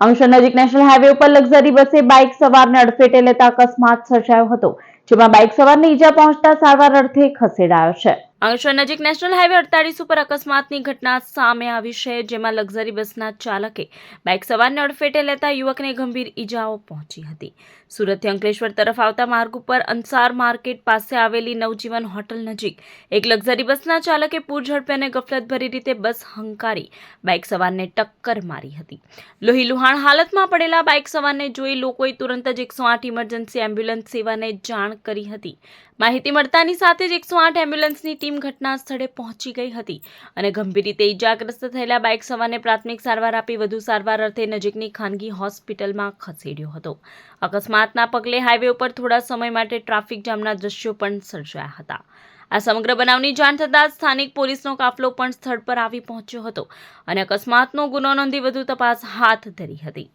અંકલેશ્વર નજીક national highway ઉપર luxury બસે બાઇક સવારને અડફેટે લેતા અકસ્માત સર્જાયો હતો, જેમાં બાઇક સવારને ઈજા પહોંચતા સારવાર અર્થે ખસેડાયો છે। અંકલેશ્વર નજીક નેશનલ હાઈવે 48 ઉપર અકસ્માતની ઘટના સામે આવી છે, જેમાં લક્ઝરી બસના ચાલકે બાઇક સવારને અડફેટે લેતા યુવકને ગંભીર ઈજાઓ પહોંચી હતી। સુરતથી અંકલેશ્વર તરફ આવતા માર્ગ ઉપર અંસાર માર્કેટ પાસે આવેલી નવજીવન હોટલ નજીક એક લક્ઝરી બસના ચાલકે પૂરઝડપે અને ગફલતભરી રીતે બસ હંકારી બાઇક સવારને ટક્કર મારી હતી। લોહીલુહાણ હાલતમાં પડેલા બાઇક સવારને જોઈ લોકોએ તુરંત જ 108 ઇમરજન્સી એમ્બ્યુલન્સ સેવાને જાણ કરી હતી। માહિતી મળતાની સાથે જ 108 એમ્બ્યુલન્સની ટીમ ઘટના સ્થળે પહોંચી ગઈ હતી અને ગંભીર રીતે ઈજાગ્રસ્ત થયેલા બાઇક સવારને પ્રાથમિક સારવાર આપી વધુ સારવાર અર્થે નજીકની ખાનગી હોસ્પિટલમાં ખસેડ્યો હતો। અકસ્માતના પગલે હાઈવે ઉપર થોડા સમય માટે ટ્રાફિક જામના દ્રશ્યો પણ સર્જાયા હતા। આ સમગ્ર બનાવની જાણ થતાં સ્થાનિક પોલીસનો કાફલો પણ સ્થળ પર આવી પહોંચ્યો હતો અને અકસ્માતનો ગુનો નોંધી વધુ તપાસ હાથ ધરી હતી।